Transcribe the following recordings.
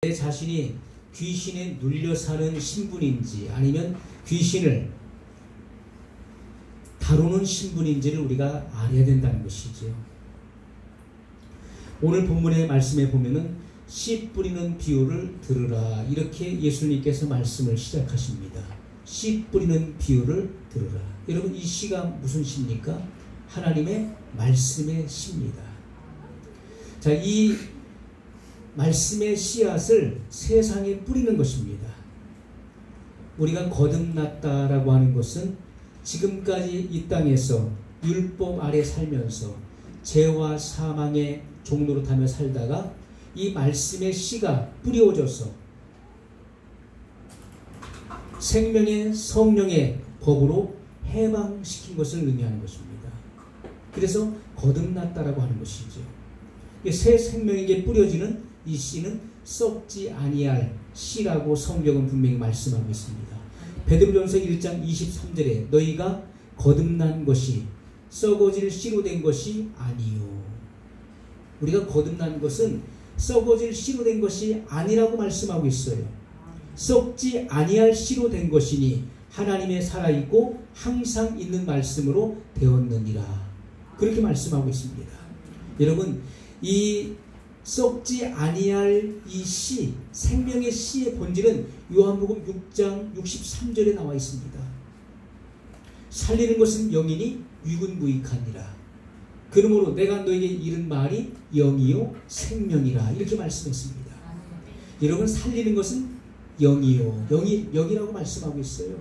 내 자신이 귀신에 눌려 사는 신분인지 아니면 귀신을 다루는 신분인지를 우리가 알아야 된다는 것이죠. 오늘 본문의 말씀에 보면은 씨 뿌리는 비유를 들으라, 이렇게 예수님께서 말씀을 시작하십니다. 씨 뿌리는 비유를 들으라. 여러분, 이 씨가 무슨 씨입니까? 하나님의 말씀의 씨입니다. 자, 이 말씀의 씨앗을 세상에 뿌리는 것입니다. 우리가 거듭났다라고 하는 것은 지금까지 이 땅에서 율법 아래 살면서 죄와 사망의 종노릇하며 살다가 이 말씀의 씨가 뿌려져서 생명의 성령의 법으로 해방시킨 것을 의미하는 것입니다. 그래서 거듭났다라고 하는 것이죠. 새 생명에게 뿌려지는 이 씨는 썩지 아니할 씨라고 성경은 분명히 말씀하고 있습니다. 베드로전서 1장 23절에 너희가 거듭난 것이 썩어질 씨로 된 것이 아니요. 우리가 거듭난 것은 썩어질 씨로 된 것이 아니라고 말씀하고 있어요. 썩지 아니할 씨로 된 것이니 하나님의 살아있고 항상 있는 말씀으로 되었느니라. 그렇게 말씀하고 있습니다. 여러분, 이 썩지 아니할 이 씨, 생명의 씨의 본질은 요한복음 6장 63절에 나와 있습니다. 살리는 것은 영이니 육은 무익하니라. 그러므로 내가 너에게 이른 말이 영이요 생명이라, 이렇게 말씀했습니다. 여러분, 살리는 것은 영이요, 영이라고 말씀하고 있어요.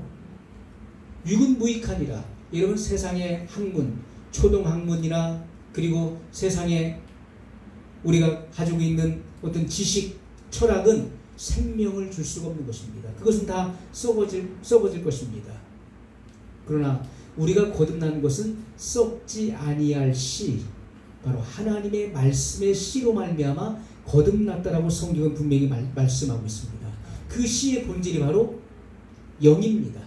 육은 무익하니라. 여러분, 세상의 학문, 초등학문이나 그리고 세상에 우리가 가지고 있는 어떤 지식, 철학은 생명을 줄 수가 없는 것입니다. 그것은 다 썩어질 것입니다. 그러나 우리가 거듭난 것은 썩지 아니할 씨, 바로 하나님의 말씀의 씨로 말미암아 거듭났다라고 성경은 분명히 말씀하고 있습니다. 그 씨의 본질이 바로 영입니다.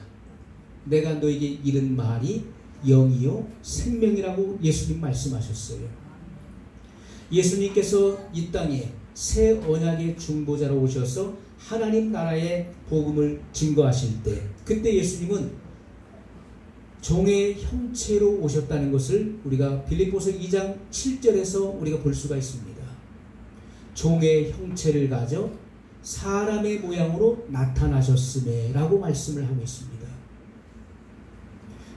내가 너에게 이른 말이 영이요 생명이라고 예수님 말씀하셨어요. 예수님께서 이 땅에 새 언약의 중보자로 오셔서 하나님 나라의 복음을 증거하실 때, 그때 예수님은 종의 형체로 오셨다는 것을 우리가 빌립보서 2장 7절에서 우리가 볼 수가 있습니다. 종의 형체를 가져 사람의 모양으로 나타나셨음에 라고 말씀을 하고 있습니다.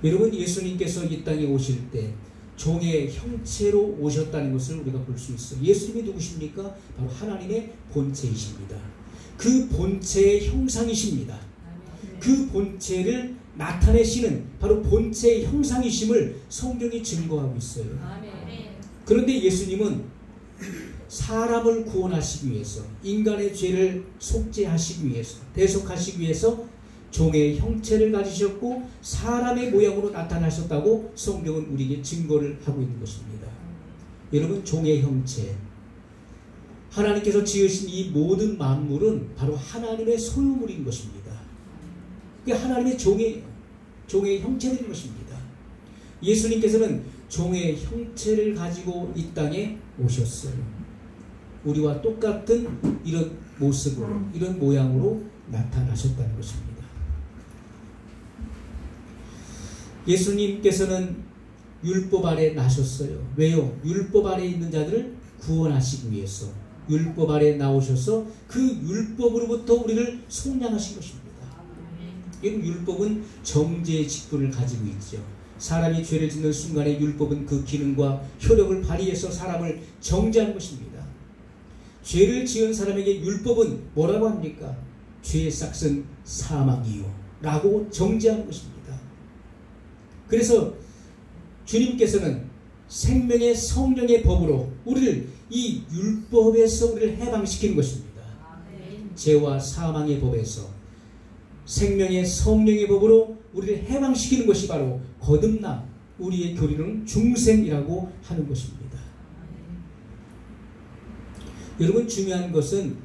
여러분, 예수님께서 이 땅에 오실 때 종의 형체로 오셨다는 것을 우리가 볼 수 있어요. 예수님이 누구십니까? 바로 하나님의 본체이십니다. 그 본체의 형상이십니다. 그 본체를 나타내시는 바로 본체의 형상이심을 성경이 증거하고 있어요. 그런데 예수님은 사람을 구원하시기 위해서, 인간의 죄를 속죄하시기 위해서, 대속하시기 위해서 종의 형체를 가지셨고 사람의 모양으로 나타나셨다고 성경은 우리에게 증거를 하고 있는 것입니다. 여러분, 종의 형체, 하나님께서 지으신 이 모든 만물은 바로 하나님의 소유물인 것입니다. 그게 하나님의 종의 형체들인 것입니다. 예수님께서는 종의 형체를 가지고 이 땅에 오셨어요. 우리와 똑같은 이런 모습으로, 이런 모양으로 나타나셨다는 것입니다. 예수님께서는 율법 아래 나셨어요. 왜요? 율법 아래 있는 자들을 구원하시기 위해서 율법 아래 나오셔서 그 율법으로부터 우리를 속량하신 것입니다. 율법은 정죄의 직분을 가지고 있죠. 사람이 죄를 짓는 순간에 율법은 그 기능과 효력을 발휘해서 사람을 정죄하는 것입니다. 죄를 지은 사람에게 율법은 뭐라고 합니까? 죄의 삭은 사망이요 라고 정죄하는 것입니다. 그래서 주님께서는 생명의 성령의 법으로 우리를 이 율법에서 우리를 해방시키는 것입니다. 죄와 사망의 법에서 생명의 성령의 법으로 우리를 해방시키는 것이 바로 거듭남, 우리의 교리는 중생이라고 하는 것입니다. 여러분, 중요한 것은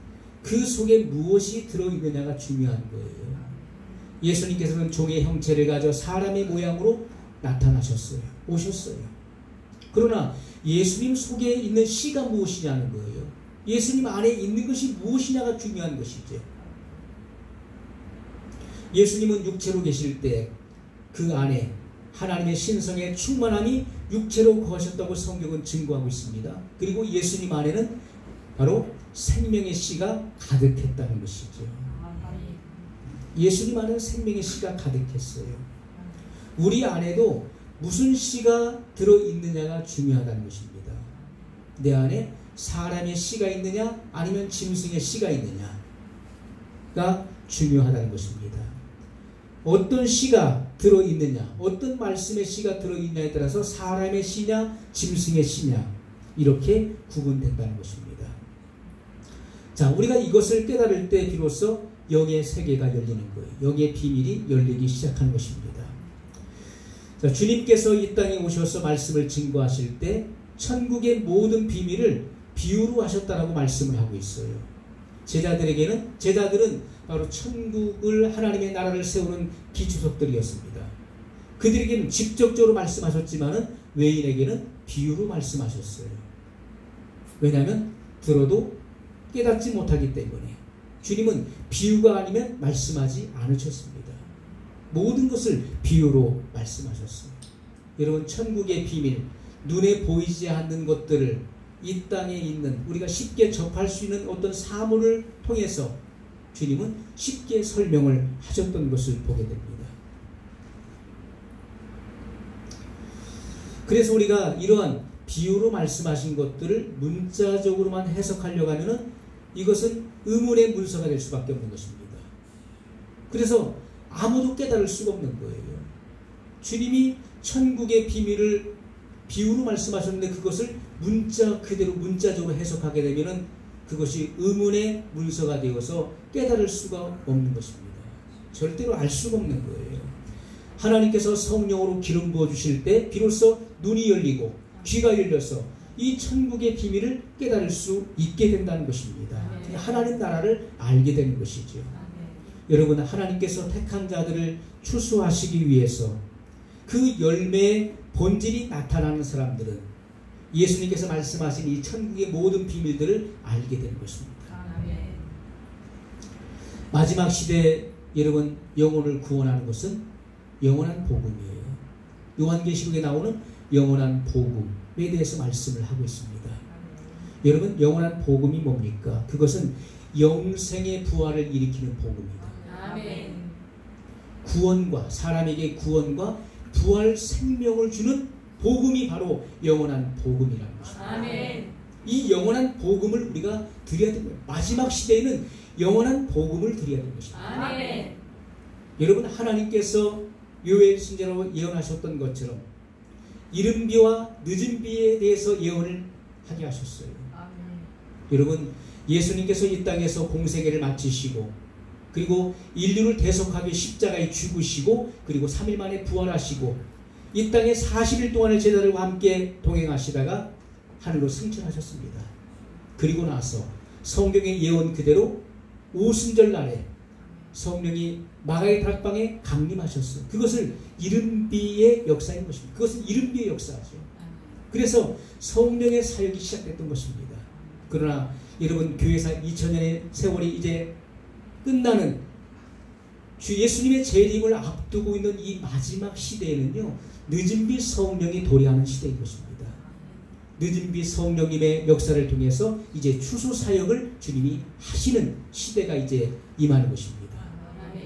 그 속에 무엇이 들어있느냐가 중요한 거예요. 예수님께서는 종의 형체를 가져 사람의 모양으로 나타나셨어요. 오셨어요. 그러나 예수님 속에 있는 씨가 무엇이냐는 거예요. 예수님 안에 있는 것이 무엇이냐가 중요한 것이죠. 예수님은 육체로 계실 때 그 안에 하나님의 신성의 충만함이 육체로 거하셨다고 성경은 증거하고 있습니다. 그리고 예수님 안에는 바로 생명의 씨가 가득했다는 것이죠. 예수님 안에는 생명의 씨가 가득했어요. 우리 안에도 무슨 씨가 들어있느냐가 중요하다는 것입니다. 내 안에 사람의 씨가 있느냐 아니면 짐승의 씨가 있느냐가 중요하다는 것입니다. 어떤 씨가 들어있느냐, 어떤 말씀의 씨가 들어있냐에 따라서 사람의 씨냐 짐승의 씨냐 이렇게 구분된다는 것입니다. 자, 우리가 이것을 깨달을 때 비로소 영의 세계가 열리는 거예요. 영의 비밀이 열리기 시작하는 것입니다. 자, 주님께서 이 땅에 오셔서 말씀을 증거하실 때 천국의 모든 비밀을 비유로 하셨다라고 말씀을 하고 있어요. 제자들은 바로 천국을 하나님의 나라를 세우는 기초석들이었습니다. 그들에게는 직접적으로 말씀하셨지만은 외인에게는 비유로 말씀하셨어요. 왜냐하면 들어도 깨닫지 못하기 때문에 주님은 비유가 아니면 말씀하지 않으셨습니다. 모든 것을 비유로 말씀하셨어요. 여러분, 천국의 비밀, 눈에 보이지 않는 것들을 이 땅에 있는 우리가 쉽게 접할 수 있는 어떤 사물을 통해서 주님은 쉽게 설명을 하셨던 것을 보게 됩니다. 그래서 우리가 이러한 비유로 말씀하신 것들을 문자적으로만 해석하려고 하면은 이것은 의문의 문서가 될 수밖에 없는 것입니다. 그래서 아무도 깨달을 수가 없는 거예요. 주님이 천국의 비밀을 비유로 말씀하셨는데 그것을 문자 그대로 문자적으로 해석하게 되면은 그것이 의문의 문서가 되어서 깨달을 수가 없는 것입니다. 절대로 알 수가 없는 거예요. 하나님께서 성령으로 기름 부어주실 때 비로소 눈이 열리고 귀가 열려서 이 천국의 비밀을 깨달을 수 있게 된다는 것입니다. 하나님 나라를 알게 되는 것이죠. 여러분, 하나님께서 택한 자들을 추수하시기 위해서 그 열매의 본질이 나타나는 사람들은 예수님께서 말씀하신 이 천국의 모든 비밀들을 알게 되는 것입니다. 마지막 시대에 여러분, 영혼을 구원하는 것은 영원한 복음이에요. 요한계시록에 나오는 영원한 복음에 대해서 말씀을 하고 있습니다. 여러분, 영원한 복음이 뭡니까? 그것은 영생의 부활을 일으키는 복음입니다. 아멘. 구원과 사람에게 구원과 부활 생명을 주는 복음이 바로 영원한 복음이라는 것입니다. 아멘. 이 영원한 복음을 우리가 드려야 됩니다. 마지막 시대에는 영원한 복음을 드려야 되는 것입니다. 아멘. 여러분, 하나님께서 요엘 선지자로 예언하셨던 것처럼 이른 비와 늦은 비에 대해서 예언을 하게 하셨어요. 아멘. 여러분, 예수님께서 이 땅에서 공생애를 마치시고 그리고 인류를 대속하기 십자가에 죽으시고 그리고 3일 만에 부활하시고 이 땅에 40일 동안의 제자들과 함께 동행하시다가 하늘로 승천하셨습니다. 그리고 나서 성경의 예언 그대로 오순절 날에 성령이 마가의 다락방에 강림하셨어요. 그것을 이른비의 역사인 것입니다. 그것은 이른비의 역사죠. 그래서 성령의 사역이 시작됐던 것입니다. 그러나 여러분, 교회사 2000년의 세월이 이제 끝나는 주 예수님의 재림을 앞두고 있는 이 마지막 시대에는요, 늦은비 성령이 도래하는 시대인 것입니다. 늦은비 성령님의 역사를 통해서 이제 추수 사역을 주님이 하시는 시대가 이제 임하는 것입니다.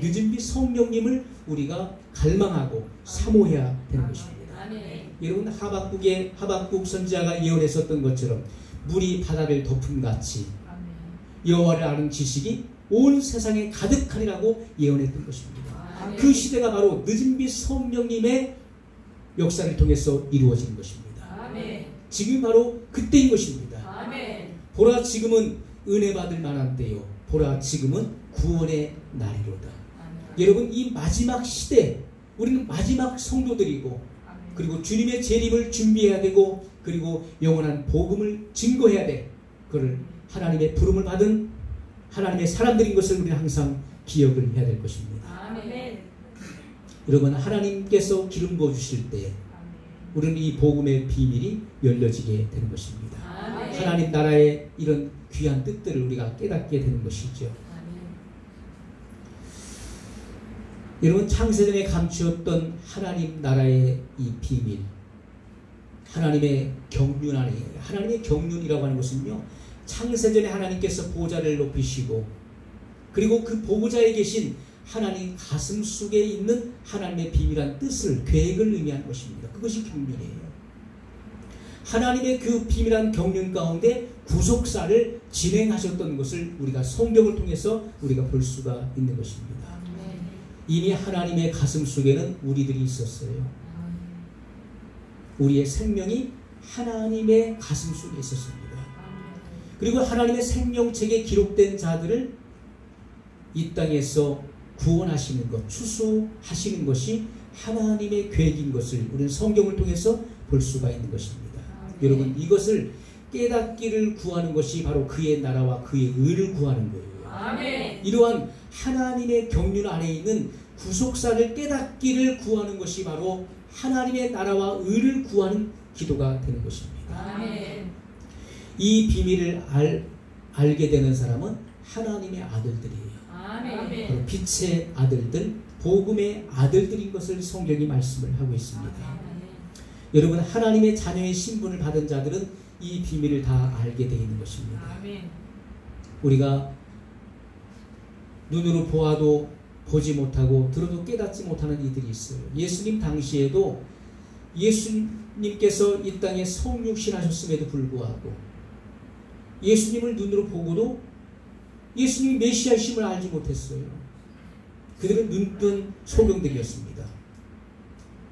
늦은비 성령님을 우리가 갈망하고 사모해야 되는 것입니다. 여러분, 하박국 선지자가 예언했었던 것처럼 물이 바다를 덮음 같이 여호와를 아는 지식이 온 세상에 가득하리라고 예언했던 것입니다. 그 시대가 바로 늦은비 성령님의 역사를 통해서 이루어지는 것입니다. 지금 바로 그때인 것입니다. 보라, 지금은 은혜 받을 만한 때요, 보라, 지금은 구원의 날이로다. 여러분, 이 마지막 시대, 우리는 마지막 성도들이고 그리고 주님의 재림을 준비해야 되고 그리고 영원한 복음을 증거해야 돼. 그를 하나님의 부름을 받은 하나님의 사람들인 것을 우리는 항상 기억을 해야 될 것입니다. 아멘. 여러분, 하나님께서 기름 부어주실 때 우리는 이 복음의 비밀이 열려지게 되는 것입니다. 아멘. 하나님 나라의 이런 귀한 뜻들을 우리가 깨닫게 되는 것이죠. 여러분, 창세전에 감추었던 하나님 나라의 이 비밀, 하나님의 경륜 안에, 하나님의 경륜이라고 하는 것은요, 창세전에 하나님께서 보좌를 높이시고 그리고 그 보좌에 계신 하나님 가슴 속에 있는 하나님의 비밀한 뜻을, 계획을 의미하는 것입니다. 그것이 경륜이에요. 하나님의 그 비밀한 경륜 가운데 구속사를 진행하셨던 것을 우리가 성경을 통해서 우리가 볼 수가 있는 것입니다. 이미 하나님의 가슴 속에는 우리들이 있었어요. 우리의 생명이 하나님의 가슴 속에 있었습니다. 그리고 하나님의 생명책에 기록된 자들을 이 땅에서 구원하시는 것, 추수하시는 것이 하나님의 계획인 것을 우리는 성경을 통해서 볼 수가 있는 것입니다. 여러분, 이것을 깨닫기를 구하는 것이 바로 그의 나라와 그의 의를 구하는 거예요. 아멘. 이러한 하나님의 경륜 안에 있는 구속사를 깨닫기를 구하는 것이 바로 하나님의 나라와 의를 구하는 기도가 되는 것입니다. 아멘. 이 비밀을 알게 되는 사람은 하나님의 아들들이에요. 아멘. 바로 빛의 아들들, 복음의 아들들인 것을 성경이 말씀을 하고 있습니다. 아멘. 여러분, 하나님의 자녀의 신분을 받은 자들은 이 비밀을 다 알게 되어 있는 것입니다. 아멘. 우리가 눈으로 보아도 보지 못하고 들어도 깨닫지 못하는 이들이 있어요. 예수님 당시에도 예수님께서 이 땅에 성육신하셨음에도 불구하고 예수님을 눈으로 보고도 예수님이 메시아이심을 알지 못했어요. 그들은 눈뜬 소경들이었습니다.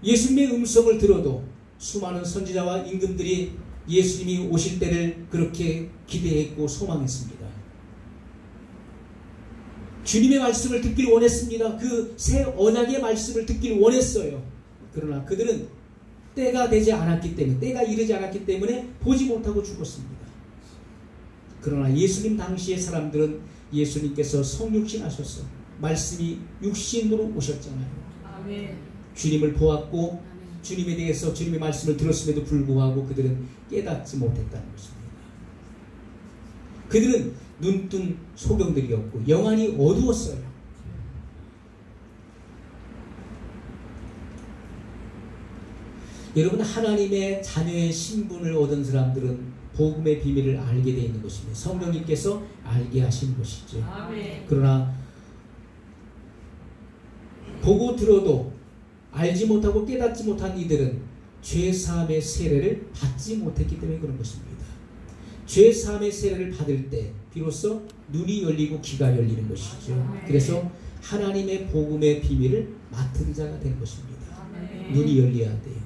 예수님의 음성을 들어도 수많은 선지자와 임금들이 예수님이 오실 때를 그렇게 기대했고 소망했습니다. 주님의 말씀을 듣길 원했습니다. 그 새 언약의 말씀을 듣길 원했어요. 그러나 그들은 때가 되지 않았기 때문에, 때가 이르지 않았기 때문에 보지 못하고 죽었습니다. 그러나 예수님 당시의 사람들은 예수님께서 성육신하셨어, 말씀이 육신으로 오셨잖아요. 아멘. 주님을 보았고 아멘. 주님에 대해서 주님의 말씀을 들었음에도 불구하고 그들은 깨닫지 못했다는 것입니다. 그들은 눈뜬 소경들이었고 영안이 어두웠어요. 여러분, 하나님의 자녀의 신분을 얻은 사람들은 복음의 비밀을 알게 되어 있는 것입니다. 성령님께서 알게 하신 것이죠. 아멘. 그러나 보고 들어도 알지 못하고 깨닫지 못한 이들은 죄사함의 세례를 받지 못했기 때문에 그런 것입니다. 죄사함의 세례를 받을 때 비로소 눈이 열리고 귀가 열리는 것이죠. 그래서 하나님의 복음의 비밀을 맡은 자가 된 것입니다. 눈이 열려야 돼요.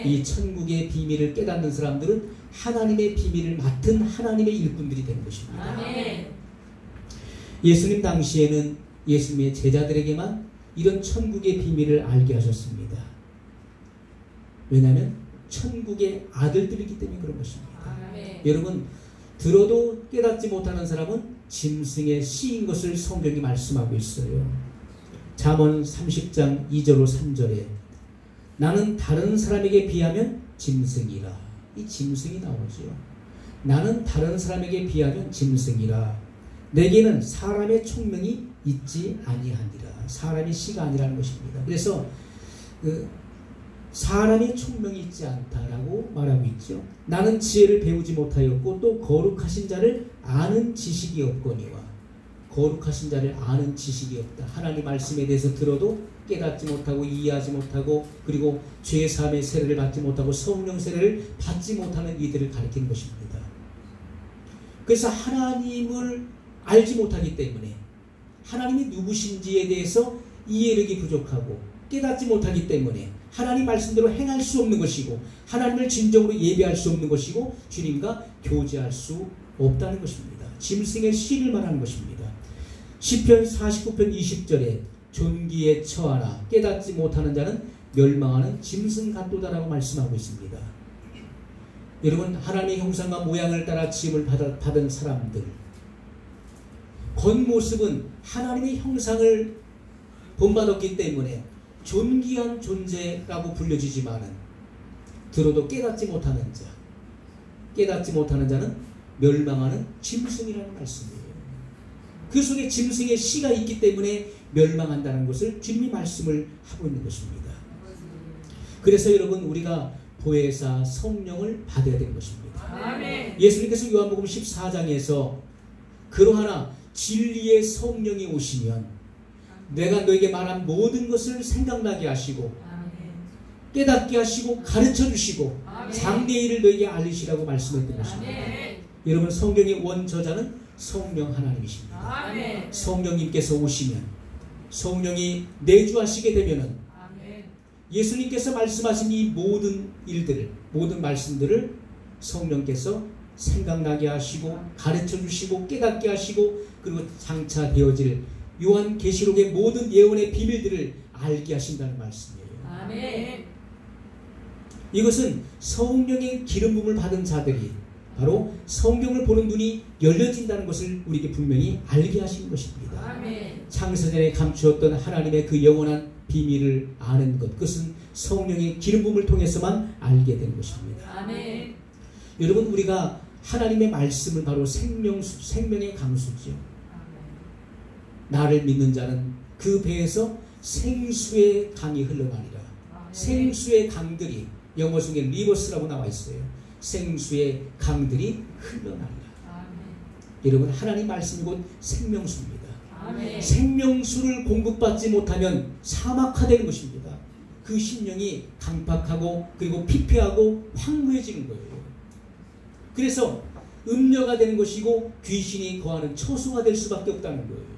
이 천국의 비밀을 깨닫는 사람들은 하나님의 비밀을 맡은 하나님의 일꾼들이 되는 것입니다. 예수님 당시에는 예수님의 제자들에게만 이런 천국의 비밀을 알게 하셨습니다. 왜냐하면 천국의 아들들이기 때문에 그런 것입니다. 여러분, 들어도 깨닫지 못하는 사람은 짐승의 씨인 것을 성경이 말씀하고 있어요. 잠언 30장 2절로 3절에 나는 다른 사람에게 비하면 짐승이라. 이 짐승이 나오죠. 나는 다른 사람에게 비하면 짐승이라. 내게는 사람의 총명이 있지 아니하니라. 사람의 씨가 아니라는 것입니다. 그래서 사람의 총명이 있지 않다라고 말하고 있죠. 나는 지혜를 배우지 못하였고 또 거룩하신 자를 아는 지식이 없거니와. 거룩하신 자를 아는 지식이 없다. 하나님 말씀에 대해서 들어도 깨닫지 못하고 이해하지 못하고 그리고 죄사함의 세례를 받지 못하고 성령 세례를 받지 못하는 이들을 가리키는 것입니다. 그래서 하나님을 알지 못하기 때문에 하나님이 누구신지에 대해서 이해력이 부족하고 깨닫지 못하기 때문에 하나님 말씀대로 행할 수 없는 것이고 하나님을 진정으로 예배할 수 없는 것이고 주님과 교제할 수 없다는 것입니다. 짐승의 씨를 말하는 것입니다. 시편 49편 20절에 존귀에 처하나 깨닫지 못하는 자는 멸망하는 짐승 같도다라고 말씀하고 있습니다. 여러분, 하나님의 형상과 모양을 따라 지음을 받은 사람들, 겉모습은 하나님의 형상을 본받았기 때문에 존귀한 존재라고 불려지지만은 들어도 깨닫지 못하는 자, 깨닫지 못하는 자는 멸망하는 짐승이라는 말씀이에요. 그 속에 짐승의 씨가 있기 때문에 멸망한다는 것을 주님이 말씀을 하고 있는 것입니다. 그래서 여러분 우리가 보혜사 성령을 받아야 되는 것입니다. 아멘. 예수님께서 요한복음 14장에서 그러하나 진리의 성령이 오시면 내가 너에게 말한 모든 것을 생각나게 하시고 깨닫게 하시고 가르쳐 주시고 장래의 일을 너에게 알리시라고 말씀했던 것입니다. 여러분 성경의 원저자는 성령 하나님이십니다. 아멘. 성령님께서 오시면 성령이 내주하시게 되면은 예수님께서 말씀하신 이 모든 일들을 모든 말씀들을 성령께서 생각나게 하시고 가르쳐 주시고 깨닫게 하시고 그리고 장차 되어질 요한계시록의 모든 예언의 비밀들을 알게 하신다는 말씀이에요. 아멘. 이것은 성령의 기름 부음을 받은 자들이 바로 성경을 보는 눈이 열려진다는 것을 우리에게 분명히 알게 하시는 것입니다. 아멘. 창세전에 감추었던 하나님의 그 영원한 비밀을 아는 것, 그것은 성령의 기름 부음을 통해서만 알게 되는 것입니다. 아멘. 여러분 우리가 하나님의 말씀을 바로 생명의 강수죠. 나를 믿는 자는 그 배에서 생수의 강이 흘러가리라. 생수의 강들이 영어 속에 리버스라고 나와 있어요. 생수의 강들이 흘러나리라. 여러분 하나님 말씀이 곧 생명수입니다. 아멘. 생명수를 공급받지 못하면 사막화되는 것입니다. 그 심령이 강팍하고 그리고 피폐하고 황무해지는 거예요. 그래서 음녀가 되는 것이고 귀신이 거하는 처소가 될 수밖에 없다는 거예요.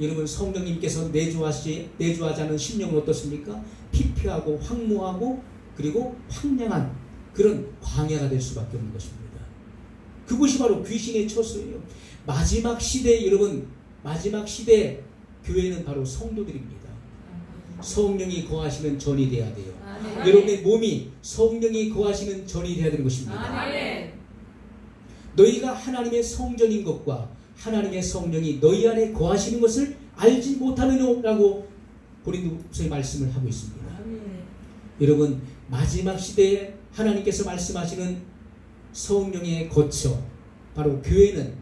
여러분 성령님께서 내주하지 않은 심령은 어떻습니까? 피폐하고 황무하고 그리고 황량한 그런 광야가 될 수밖에 없는 것입니다. 그것이 바로 귀신의 처소예요. 마지막 시대에 여러분 마지막 시대 교회는 바로 성도들입니다. 성령이 거하시는 전이 돼야 돼요. 아멘. 여러분의 몸이 성령이 거하시는 전이 돼야 되는 것입니다. 아멘. 너희가 하나님의 성전인 것과 하나님의 성령이 너희 안에 거하시는 것을 알지 못하느냐라고 고린도서의 말씀을 하고 있습니다. 아멘. 여러분 마지막 시대에 하나님께서 말씀하시는 성령의 거처 바로 교회는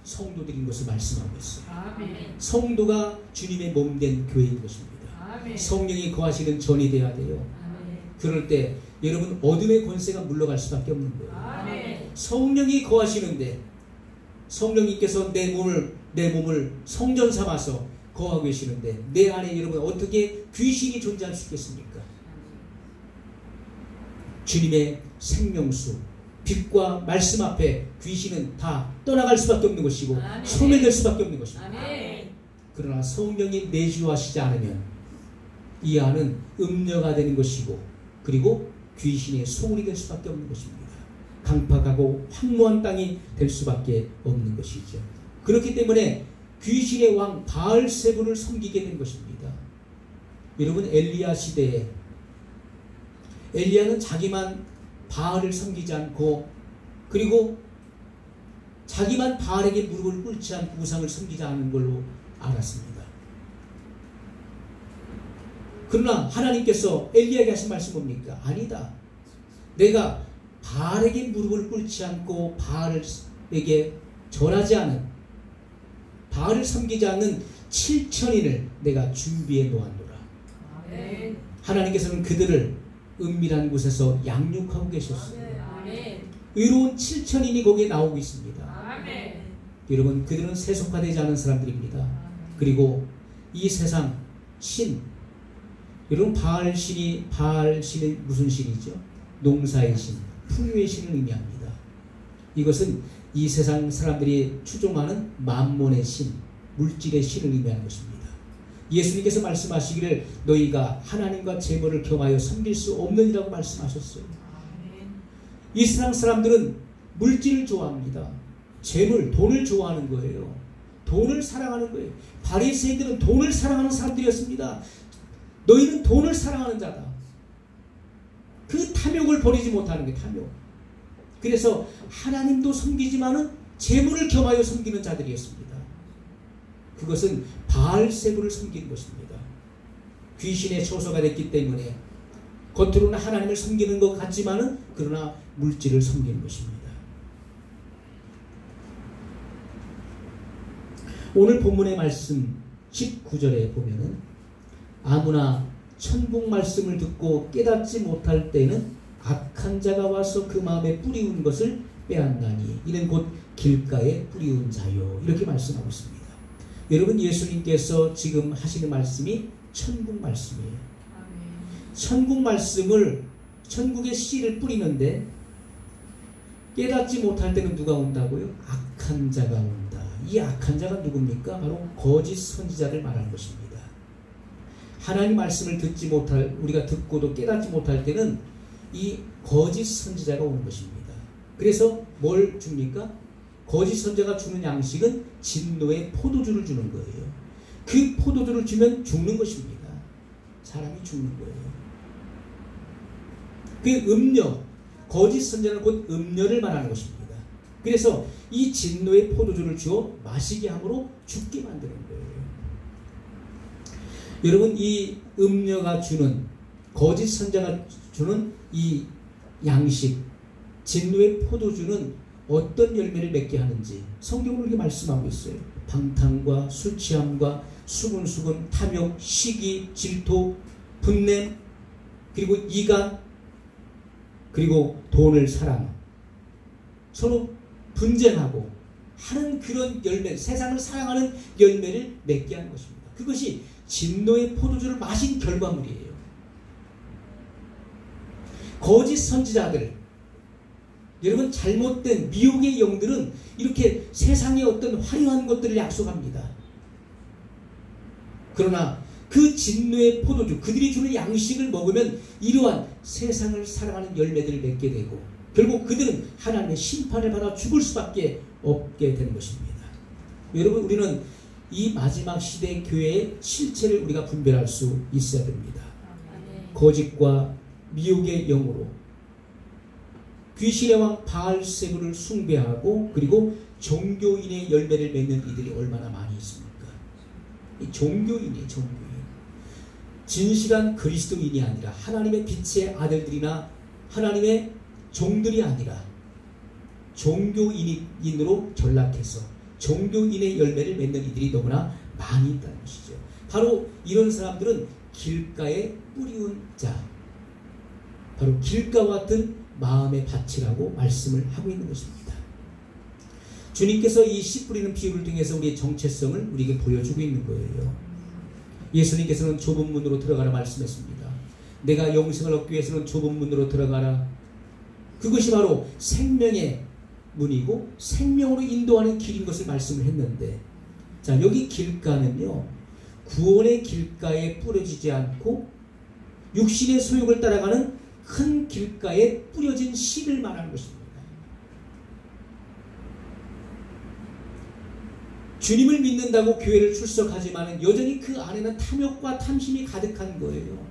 성도들인 것을 말씀하고 있어요. 아멘. 성도가 주님의 몸된 교회인 것입니다. 아멘. 성령이 거하시는 전이 돼야 돼요. 아멘. 그럴 때 여러분 어둠의 권세가 물러갈 수밖에 없는 거예요. 아멘. 성령이 거하시는데 성령님께서 내 몸을 성전 삼아서 거하고 계시는데 내 안에 여러분 어떻게 귀신이 존재할 수 있겠습니까? 주님의 생명수 빛과 말씀 앞에 귀신은 다 떠나갈 수밖에 없는 것이고 아멘. 소멸될 수밖에 없는 것입니다. 아멘. 그러나 성령이 내주하시지 않으면 이 안은 음녀가 되는 것이고 그리고 귀신의 소굴이 될 수밖에 없는 것입니다. 강팍하고 황무한 땅이 될 수밖에 없는 것이죠. 그렇기 때문에 귀신의 왕 바알세불을 섬기게 된 것입니다. 여러분 엘리야 시대에 엘리야는 자기만 바알을 섬기지 않고 그리고 자기만 바알에게 무릎을 꿇지 않고 우상을 섬기지 않은 걸로 알았습니다. 그러나 하나님께서 엘리야에게 하신 말씀 뭡니까? 아니다. 내가 바알에게 무릎을 꿇지 않고 바알에게 절하지 않은 바알을 섬기지 않는 7천인을 내가 준비해 놓았노라. 아멘. 하나님께서는 그들을 은밀한 곳에서 양육하고 계셨어요. 아멘. 의로운 7천인이 거기에 나오고 있습니다. 아멘. 여러분 그들은 세속화되지 않은 사람들입니다. 그리고 이 세상 신 여러분 바알 신이 무슨 신이죠? 농사의 신, 풍요의 신을 의미합니다. 이것은 이 세상 사람들이 추종하는 만몬의 신, 물질의 신을 의미하는 것입니다. 예수님께서 말씀하시기를 너희가 하나님과 재물을 겸하여 섬길 수 없느니라고 말씀하셨어요. 이 세상 사람들은 물질을 좋아합니다. 재물, 돈을 좋아하는 거예요. 돈을 사랑하는 거예요. 바리새인들은 돈을 사랑하는 사람들이었습니다. 너희는 돈을 사랑하는 자다. 그 탐욕을 버리지 못하는 게 탐욕. 그래서 하나님도 섬기지만은 재물을 겸하여 섬기는 자들이었습니다. 그것은 바알세불을 섬기는 것입니다. 귀신의 처소가 됐기 때문에 겉으로는 하나님을 섬기는 것 같지만은 그러나 물질을 섬기는 것입니다. 오늘 본문의 말씀 19절에 보면은 아무나 천국 말씀을 듣고 깨닫지 못할 때는 악한 자가 와서 그 마음에 뿌리운 것을 빼앗나니 이는 곧 길가에 뿌리운 자요. 이렇게 말씀하고 있습니다. 여러분, 예수님께서 지금 하시는 말씀이 천국 말씀이에요. 천국 말씀을, 천국의 씨를 뿌리는데 깨닫지 못할 때는 누가 온다고요? 악한 자가 온다. 이 악한 자가 누굽니까? 바로 거짓 선지자를 말하는 것입니다. 하나님 말씀을 듣지 못할, 우리가 듣고도 깨닫지 못할 때는 이 거짓 선지자가 오는 것입니다. 그래서 뭘 줍니까? 거짓 선지자가 주는 양식은 진노의 포도주를 주는 거예요. 그 포도주를 주면 죽는 것입니다. 사람이 죽는 거예요. 그 음료, 거짓 선지자는 곧 음료를 말하는 것입니다. 그래서 이 진노의 포도주를 주어 마시게 함으로 죽게 만드는 거예요. 여러분, 이 음료가 주는, 거짓 선지자가 주는 이 양식, 진노의 포도주는 어떤 열매를 맺게 하는지 성경은 이렇게 말씀하고 있어요. 방탕과 술 취함과 수근수근, 탐욕, 시기, 질투, 분냄, 그리고 이간, 그리고 돈을 사랑, 서로 분쟁하고 하는 그런 열매, 세상을 사랑하는 열매를 맺게 하는 것입니다. 그것이 진노의 포도주를 마신 결과물이에요. 거짓 선지자들, 여러분, 잘못된 미혹의 영들은 이렇게 세상의 어떤 화려한 것들을 약속합니다. 그러나 그 진노의 포도주, 그들이 주는 양식을 먹으면 이러한 세상을 사랑하는 열매들을 맺게 되고 결국 그들은 하나님의 심판을 받아 죽을 수밖에 없게 되는 것입니다. 여러분, 우리는 이 마지막 시대의 교회의 실체를 우리가 분별할 수 있어야 됩니다. 거짓과 미혹의 영으로 귀신의 왕 바알세부를 숭배하고 그리고 종교인의 열매를 맺는 이들이 얼마나 많이 있습니까? 이 종교인이에요. 종교인. 진실한 그리스도인이 아니라 하나님의 빛의 아들들이나 하나님의 종들이 아니라 종교인으로 전락해서 종교인의 열매를 맺는 이들이 너무나 많이 있다는 것이죠. 바로 이런 사람들은 길가에 뿌리운 자, 바로 길가와 같은 마음의 밭이라고 말씀을 하고 있는 것입니다. 주님께서 이 씨 뿌리는 비유를 통해서 우리의 정체성을 우리에게 보여주고 있는 거예요. 예수님께서는 좁은 문으로 들어가라 말씀했습니다. 내가 영생을 얻기 위해서는 좁은 문으로 들어가라. 그것이 바로 생명의 문이고 생명으로 인도하는 길인 것을 말씀을 했는데, 자, 여기 길가는요, 구원의 길가에 뿌려지지 않고 육신의 소욕을 따라가는 큰 길가에 뿌려진 씨를 말하는 것입니다. 주님을 믿는다고 교회를 출석하지만 여전히 그 안에는 탐욕과 탐심이 가득한 거예요.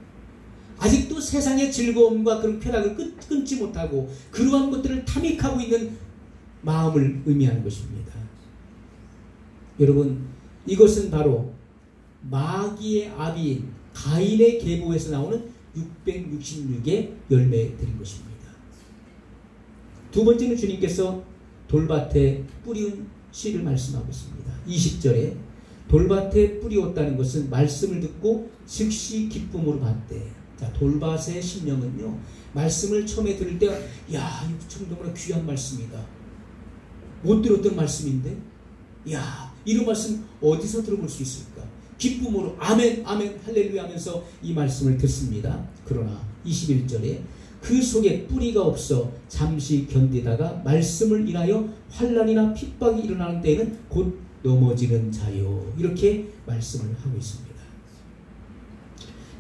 아직도 세상의 즐거움과 그런 쾌락을 끊지 못하고 그러한 것들을 탐닉하고 있는 마음을 의미하는 것입니다. 여러분, 이것은 바로 마귀의 아비인 가인의 계보에서 나오는 666의 열매들인 것입니다. 두 번째는 주님께서 돌밭에 뿌리운 씨를 말씀하고 있습니다. 20절에 돌밭에 뿌리었다는 것은 말씀을 듣고 즉시 기쁨으로 받되, 자, 돌밭의 심령은요, 말씀을 처음에 들을 때, 야, 이거 정말 귀한 말씀이다. 못 들었던 말씀인데, 야, 이런 말씀 어디서 들어볼 수 있을까? 기쁨으로 아멘 아멘 할렐루야 하면서 이 말씀을 듣습니다. 그러나 21절에 그 속에 뿌리가 없어 잠시 견디다가 말씀을 인하여 환난이나 핍박이 일어나는 때에는 곧 넘어지는 자요. 이렇게 말씀을 하고 있습니다.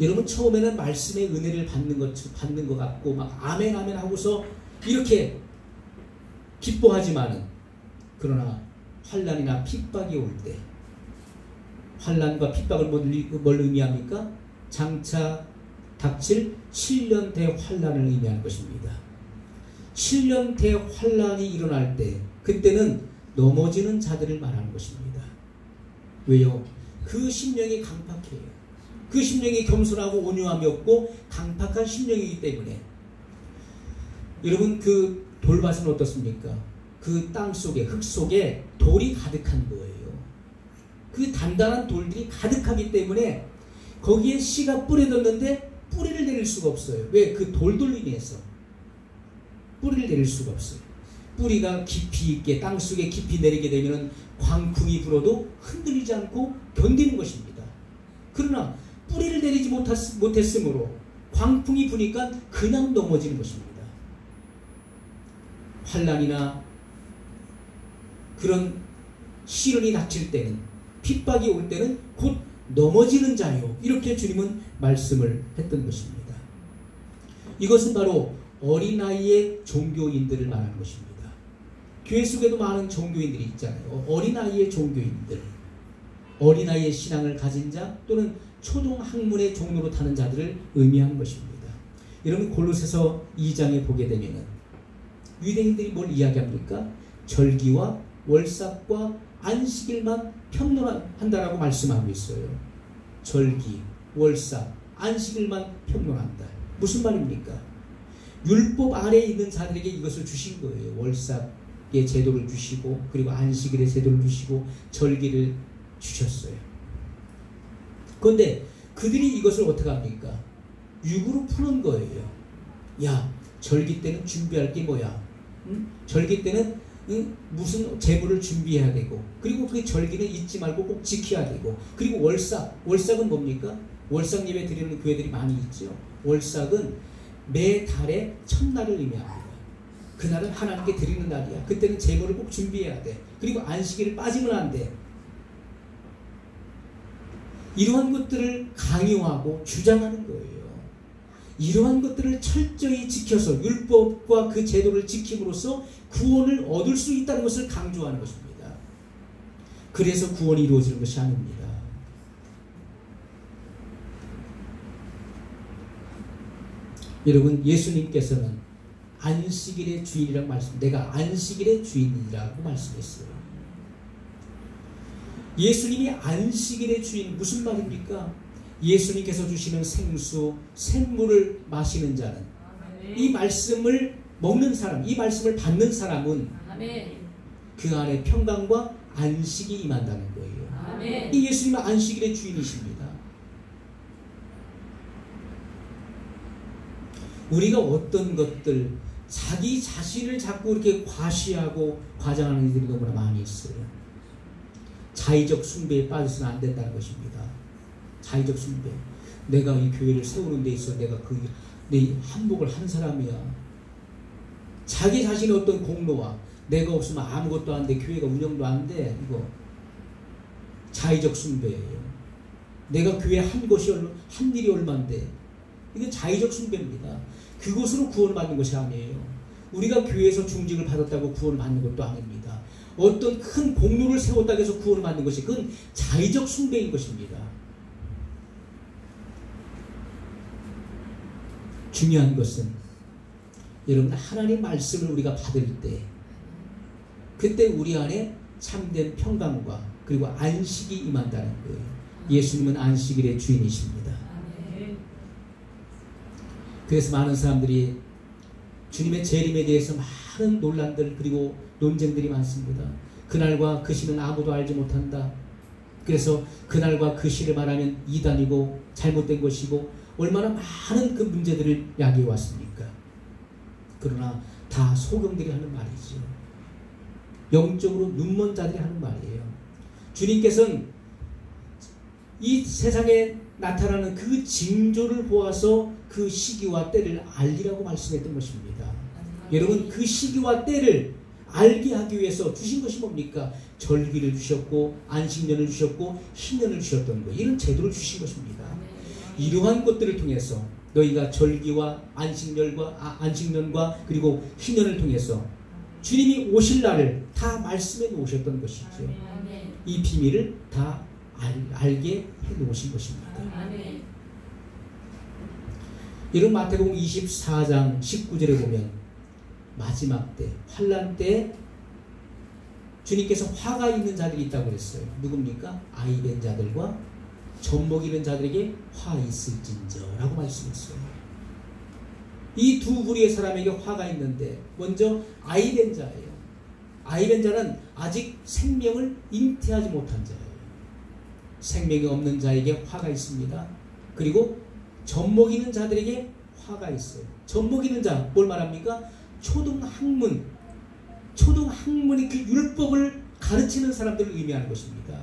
여러분, 처음에는 말씀의 은혜를 받는 것 같고 막 아멘 아멘 하고서 이렇게 기뻐하지만은, 그러나 환난이나 핍박이 올 때, 환난과 핍박을 뭘 의미합니까? 장차 닥칠 7년 대환난을 의미하는 것입니다. 7년 대환난이 일어날 때, 그때는 넘어지는 자들을 말하는 것입니다. 왜요? 그 심령이 강팍해요. 그 심령이 겸손하고 온유함이 없고 강팍한 심령이기 때문에. 여러분, 그 돌밭은 어떻습니까? 그 땅 속에, 흙 속에 돌이 가득한 거예요. 그 단단한 돌들이 가득하기 때문에 거기에 씨가 뿌려졌는데 뿌리를 내릴 수가 없어요. 왜? 그 돌들로 인해서 뿌리를 내릴 수가 없어요. 뿌리가 깊이 있게 땅속에 깊이 내리게 되면 광풍이 불어도 흔들리지 않고 견디는 것입니다. 그러나 뿌리를 내리지 못했으므로 광풍이 부니까 그냥 넘어지는 것입니다. 환난이나 그런 시련이 닥칠 때는, 핍박이 올 때는 곧 넘어지는 자요, 이렇게 주님은 말씀을 했던 것입니다. 이것은 바로 어린아이의 종교인들을 말하는 것입니다. 교회 속에도 많은 종교인들이 있잖아요. 어린아이의 종교인들, 어린아이의 신앙을 가진 자 또는 초등학문의 종로로 타는 자들을 의미하는 것입니다. 여러분 골로새서 2장에 보게 되면 유대인들이 뭘 이야기합니까? 절기와 월삭과 안식일만 평론한다라고 말씀하고 있어요. 절기, 월삭, 안식일만 평론한다. 무슨 말입니까? 율법 아래에 있는 자들에게 이것을 주신 거예요. 월삭의 제도를 주시고, 그리고 안식일의 제도를 주시고, 절기를 주셨어요. 그런데 그들이 이것을 어떻게 합니까? 육으로 푸는 거예요. 야, 절기 때는 준비할 게 뭐야? 응? 절기 때는 무슨 제물을 준비해야 되고, 그리고 그 절기는 잊지 말고 꼭 지켜야 되고, 그리고 월삭은 뭡니까? 월삭 예배 드리는 교회들이 많이 있죠. 월삭은 매 달의 첫날을 의미합니다. 그날은 하나님께 드리는 날이야. 그때는 제물을 꼭 준비해야 돼. 그리고 안식일을 빠지면 안 돼. 이러한 것들을 강요하고 주장하는 거예요. 이러한 것들을 철저히 지켜서 율법과 그 제도를 지킴으로써 구원을 얻을 수 있다는 것을 강조하는 것입니다. 그래서 구원이 이루어지는 것이 아닙니다. 여러분, 예수님께서는 안식일의 주인이라고 내가 안식일의 주인이라고 말씀했어요. 예수님이 안식일의 주인, 무슨 말입니까? 예수님께서 주시는 생수, 샘물을 마시는 자는, 이 말씀을 먹는 사람, 이 말씀을 받는 사람은 그 안에 평강과 안식이 임한다는 거예요. 이 예수님은 안식일의 주인이십니다. 우리가 어떤 것들, 자기 자신을 자꾸 이렇게 과시하고 과장하는 이들이 너무나 많이 있어요. 자의적 숭배에 빠져서는 안 된다는 것입니다. 자의적 숭배. 내가 이 교회를 세우는 데 있어 내가 내 한복을 한 사람이야. 자기 자신의 어떤 공로와 내가 없으면 아무것도 안 돼. 교회가 운영도 안 돼. 이거 자의적 숭배예요. 내가 교회 한 일이 얼만데. 이건 자의적 숭배입니다. 그것으로 구원을 받는 것이 아니에요. 우리가 교회에서 중직을 받았다고 구원을 받는 것도 아닙니다. 어떤 큰 공로를 세웠다고 해서 구원을 받는 것이, 그건 자의적 숭배인 것입니다. 중요한 것은 여러분, 하나님 말씀을 우리가 받을 때 그때 우리 안에 참된 평강과 그리고 안식이 임한다는 거예요. 예수님은 안식일의 주인이십니다. 그래서 많은 사람들이 주님의 재림에 대해서 많은 논란들 그리고 논쟁들이 많습니다. 그날과 그 시는 아무도 알지 못한다. 그래서 그날과 그 시를 말하면 이단이고 잘못된 것이고, 얼마나 많은 그 문제들을 야기해 왔습니까? 그러나 다 소경들이 하는 말이죠. 영적으로 눈먼 자들이 하는 말이에요. 주님께서는 이 세상에 나타나는 그 징조를 보아서 그 시기와 때를 알리라고 말씀했던 것입니다. 여러분, 그 시기와 때를 알게 하기 위해서 주신 것이 뭡니까? 절기를 주셨고 안식년을 주셨고 신년을 주셨던 거예요. 이런 제도를 주신 것입니다. 이러한 것들을 통해서 너희가 절기와 안식년과 그리고 신년을 통해서 주님이 오실 날을 다 말씀해 놓으셨던 것이죠. 이 비밀을 다 알게 해 놓으신 것입니다. 이런 마태복음 24장 19절에 보면 마지막 때, 환난 때 주님께서 화가 있는 자들이 있다고 그랬어요. 누굽니까? 아이 된 자들과 젖먹 이는 자들에게 화 있을진저 라고 말씀했어요. 이 두 부류의 사람에게 화가 있는데, 먼저 아이 된 자예요. 아이 된 자는 아직 생명을 잉태하지 못한 자예요. 생명이 없는 자에게 화가 있습니다. 그리고 젖먹이는 자들에게 화가 있어요. 젖먹이는 자, 뭘 말합니까? 초등학문이 그 율법을 가르치는 사람들을 의미하는 것입니다.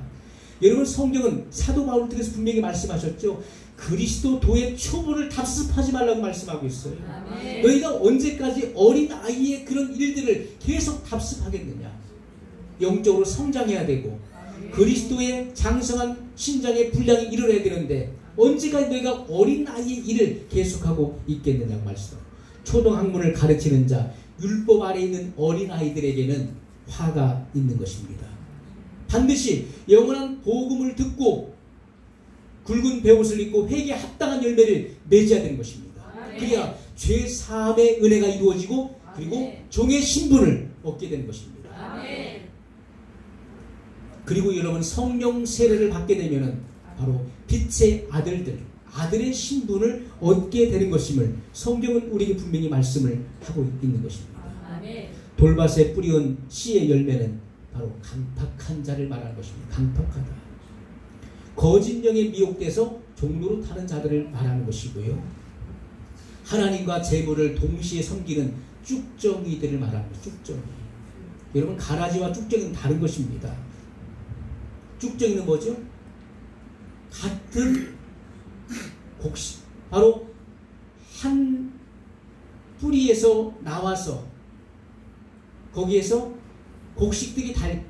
여러분, 성경은 사도 바울 통해서 분명히 말씀하셨죠. 그리스도도의 초보를 답습하지 말라고 말씀하고 있어요. 아멘. 너희가 언제까지 어린 아이의 그런 일들을 계속 답습하겠느냐. 영적으로 성장해야 되고 그리스도의 장성한 신장의 분량이 일어나야 되는데 언제까지 너희가 어린 아이의 일을 계속하고 있겠느냐고 말씀합니다. 초등학문을 가르치는 자, 율법 아래 있는 어린 아이들에게는 화가 있는 것입니다. 반드시 영원한 복음을 듣고 굵은 베옷을 입고 회개에 합당한 열매를 맺어야 되는 것입니다. 그래야 죄 사함의 은혜가 이루어지고 그리고 종의 신분을 얻게 되는 것입니다. 그리고 여러분, 성령 세례를 받게 되면은 바로 빛의 아들의 신분을 얻게 되는 것임을 성경은 우리에게 분명히 말씀을 하고 있는 것입니다. 돌밭에 뿌리온 씨의 열매는 바로 강팍한 자를 말하는 것입니다. 강팍하다. 거짓 영에 미혹돼서 종로로 타는 자들을 말하는 것이고요. 하나님과 재물을 동시에 섬기는 쭉정이들을 말하는 것입니다. 쭉정이. 여러분, 가라지와 쭉정이는 다른 것입니다. 쭉정이는 뭐죠? 같은 곡식, 바로 한 뿌리에서 나와서 거기에서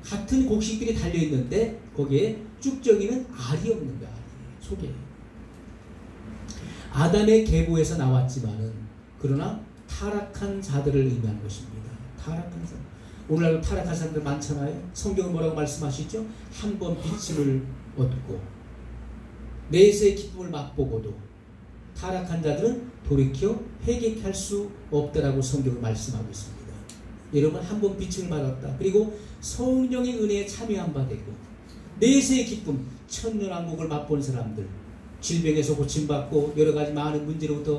같은 곡식들이 달려있는데 거기에 쭉정이는 알이 없는 거야. 속에. 아담의 계보에서 나왔지만은 그러나 타락한 자들을 의미하는 것입니다. 타락한 자. 오늘날도 타락한 사람들 많잖아요. 성경은 뭐라고 말씀하시죠? 한 번 비침을 얻고 내세의 기쁨을 맛보고도 타락한 자들은 돌이켜 회개할 수 없다라고 성경은 말씀하고 있습니다. 여러분, 한 번 비침을 받았다. 그리고 성령의 은혜에 참여한 바 되고 내세의 기쁨, 천년왕국을 맛본 사람들, 질병에서 고침받고 여러 가지 많은 문제로부터